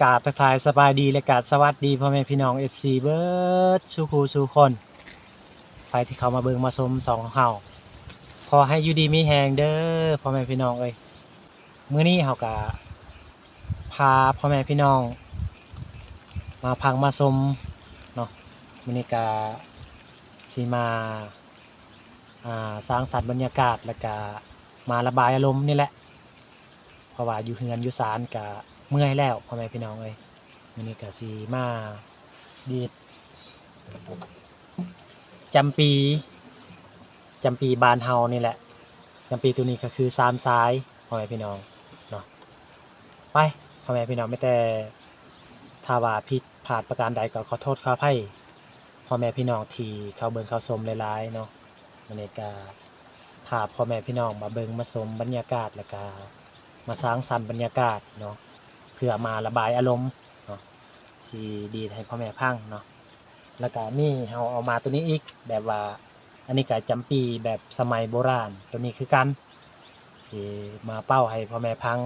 กราบทักทายสบายดีและกราบสวัสดีพ่อแม่พี่น้อง FC เบิดสู่ผู้สู่คนใครที่เข้ามาเบิ่งมาชม2ของเฮาขอให้อยู่ดีมีแรงเด้อพ่อแม่พี่น้องเอ้ยมื้อนี้เฮาก็พาพ่อแม่พี่น้องมาพังมาชมเนาะมื้อนี้ก็สิมาสร้างสรรค์บรรยากาศแล้วก็มาระบายอารมณ์นี่แหละเพราะว่าอยู่เฮือนอยู่ศาลก็เมื่อยแล้วพ่อแม่พี่น้องเอ้ยมื้อนี้ก็สิมาดีดจำปีบ้านเฮานี่แหละจำปีตัวนี้ก็คือ3สายพ่อแม่พี่น้องเนาะไปพ่อแม่พี่น้องไม่แต่ถ้าว่าผิดพลาดประการใดก็ขอโทษขออภัยพ่อแม่พี่น้องที่เข้าเบิ่งเข้าชมหลายๆเนาะมื้อนี้ก็พาพ่อแม่พี่น้องมาเบิ่งมาชมบรรยากาศแล้วก็มาสร้างสรรค์บรรยากาศเนาะเพื่อมาระบายอารมณ์เนาะสิดีให้พ่อแม่ฟังเนาะแล้วก็มีเฮาเอามาตัวนี้อีกแบบว่าอันนี้ก็จำปีแบบสมัยโบราณตัวนี้คือกันสิมาเป้าให้พ่อแม่ฟัง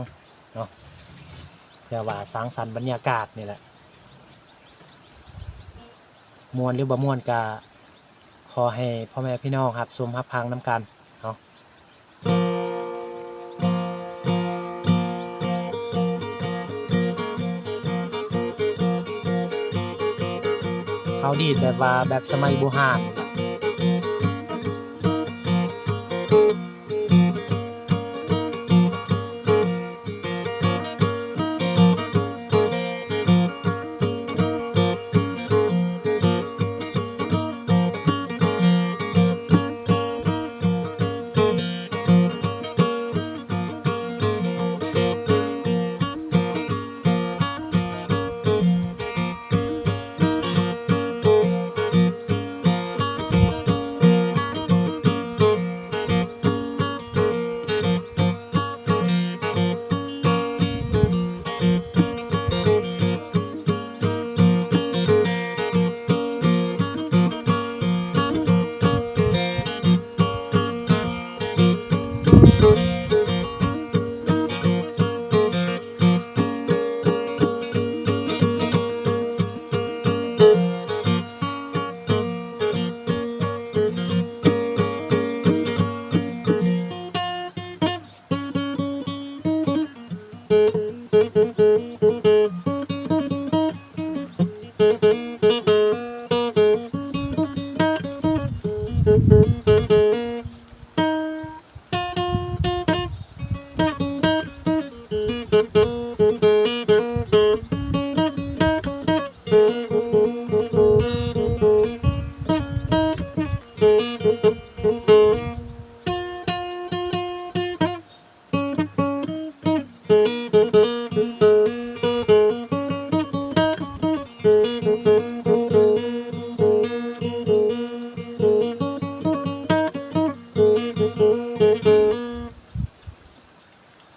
เนาะเพื่อว่าสร้างสรรค์บรรยากาศนี่แหละม่วนหรือบ่ม่วนก็ขอให้พ่อแม่พี่น้องรับชมรับฟังนํกันเนาะเขาดีดแบบว่าแบบสมัยโบราณ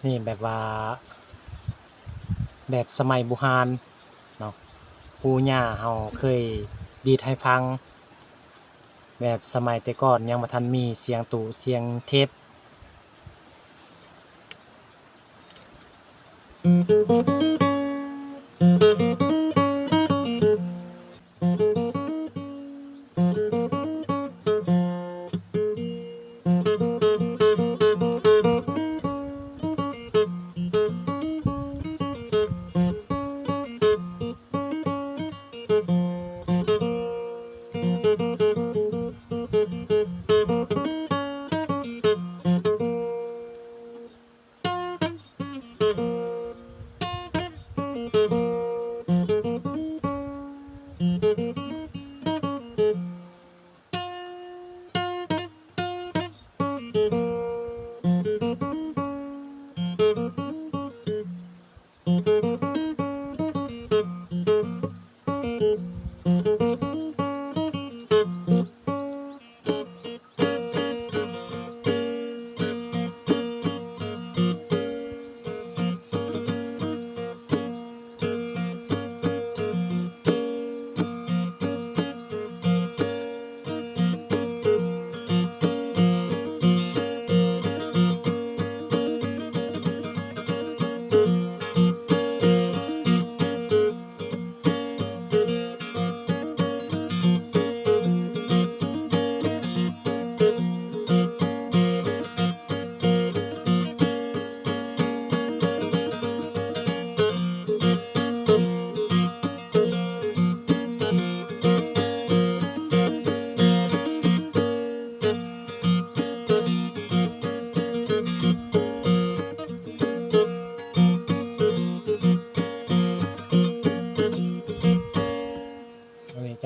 นี่แบบว่าแบบสมัยโบราณเนาะปู่ย่าเฮาเคยดีดให้ฟังแบบสมัยแต่ก่อนยังบ่ทันมีเสียงตู้เสียงเทป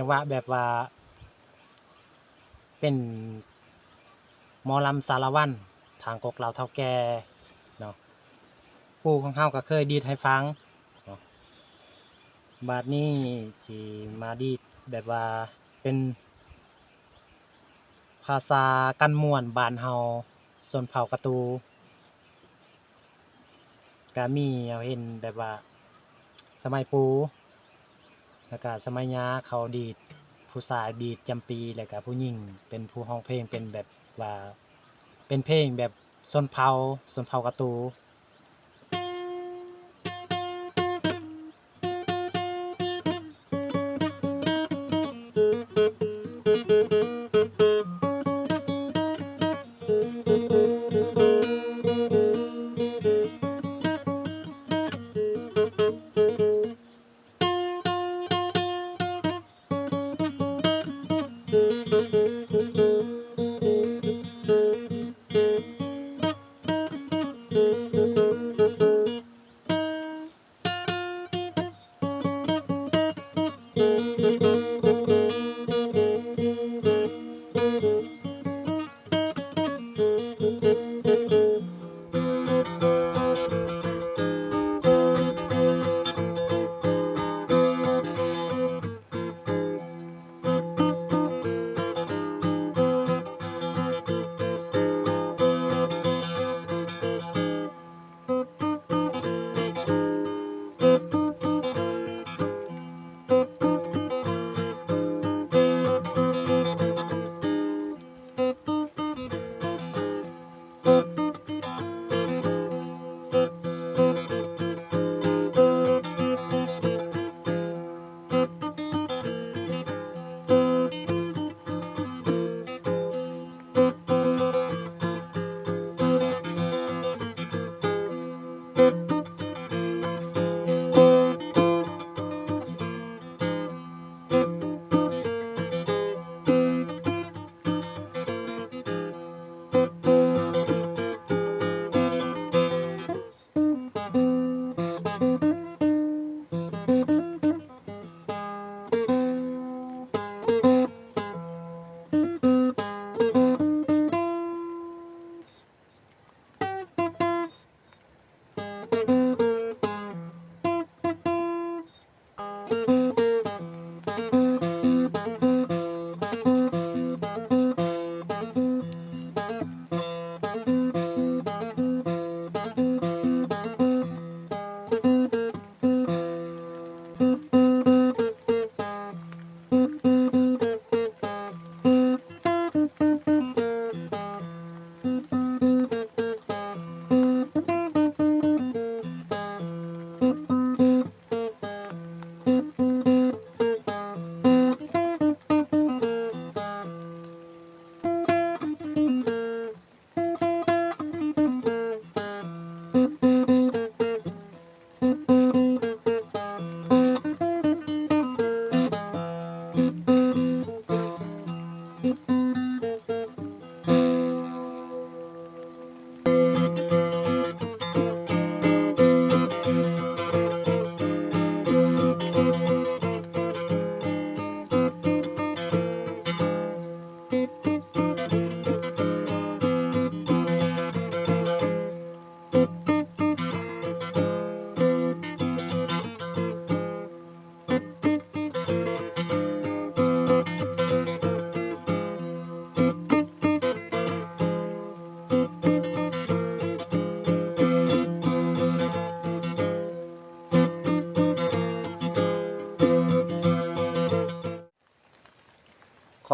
จังหวะแบบว่าเป็นหมอลำสารวัตรทางกกเหล่าเฒ่าแก่เนาะปู่ของเฮาก็เคยดีดให้ฟังเนาะบัดนี้สิมาดีดแบบว่าเป็นภาษากันม่วนบ้านเฮาชนเผ่ากะตูก็มีเห็นแบบว่าสมัยปู่แล้วก็สมัยย้าเขาดีดผู้ชายดีดจำปีแล้วก็ผู้หญิงเป็นผู้ร้องเพลงเป็นแบบว่าเป็นเพลงแบบชนเผ่ากะตู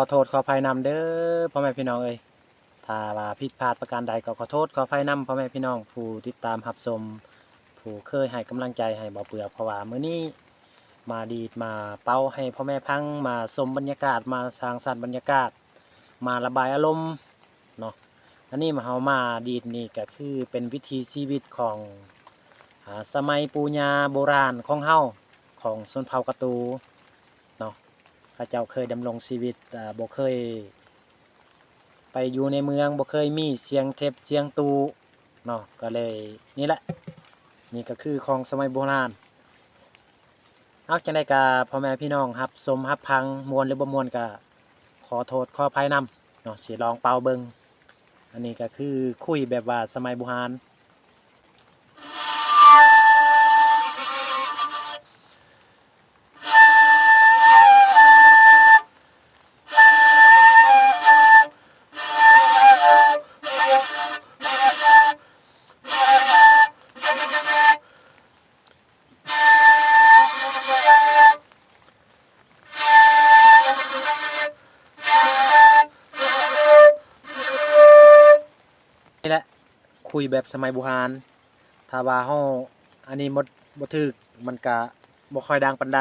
ขอโทษขออภัยนำเด้อพ่อแม่พี่น้องเอ้ยถ้าว่าผิดพลาดประการใดก็ขอโทษขออภัยนำพ่อแม่พี่น้องผู้ติดตามรับชมผู้เคยให้กำลังใจให้บ่เปื่อเพราะว่ามื้อนี้มาดีดมาเป่าให้พ่อแม่ฟังมาชมบรรยากาศมาสร้างสรรค์บรรยากาศมาระบายอารมณ์เนาะอันนี้มาเฮามาดีดนี่ก็คือเป็นวิถีชีวิตของสมัยปู่ย่าโบราณของเฮาของชนเผ่ากะตูเนาะเขาเจ้าเคยดำรงชีวิตบ่เคยไปอยู่ในเมืองบ่เคยมีเสียงเทปเสียงตูเนาะก็เลยนี่แหละนี่ก็คือของสมัยโบราณ เอาจังได๋ก็พ่อแม่พี่น้องรับชมรับฟังม่วนหรือบ่ม่วนก็ขอโทษขออภัยนำเนาะสิลองเป่าเบิ่งอันนี้ก็คือคุยแบบว่าสมัยโบราณนี่แหละคุยแบบสมัยโบราณถ้าว่าเฮาอันนี้บ่ถูกมันก็บ่ค่อยดังปานใด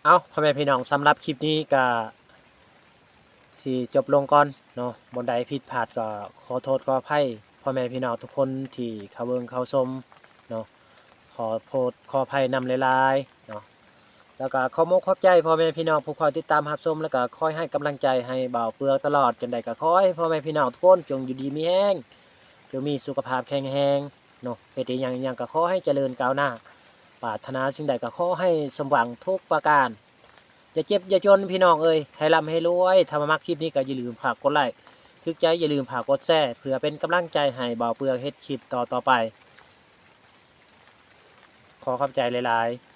เอาพ่อแม่พี่น้องสำหรับคลิปนี้ก็สิจบลงก่อนเนาะบ่ใดผิดพลาดก็ขอโทษขออภัยพ่อแม่พี่น้องทุกคนที่เข้าเบิ่งเข้าชมเนาะขอโทษขออภัยนำหลายๆเนาะแล้วก็ขอขอบใจพ่อแม่พี่น้องผู้คอยติดตามรับชมแล้วก็คอยให้กำลังใจให้บ่าวเปลือกตลอดจังได๋ก็ขอให้พ่อแม่พี่น้องทุกคนจงอยู่ดีมีแรงจงมีสุขภาพแข็งแรงเนาะเฮ็ดอีหยังก็ขอให้เจริญก้าวหน้าปรารถนาสิ่งใดก็ขอให้สมหวังทุกประการอย่าเจ็บอย่าจนพี่น้องเอ้ยให้ร่ำให้รวยถ้ามักคลิปนี้ก็อย่าลืมฝากกดไลค์ถึกใจอย่าลืมฝากกดแชร์เพื่อเป็นกำลังใจให้บ่าวเปลือกเฮ็ดคลิปต่อไปขอขอบใจหลายๆ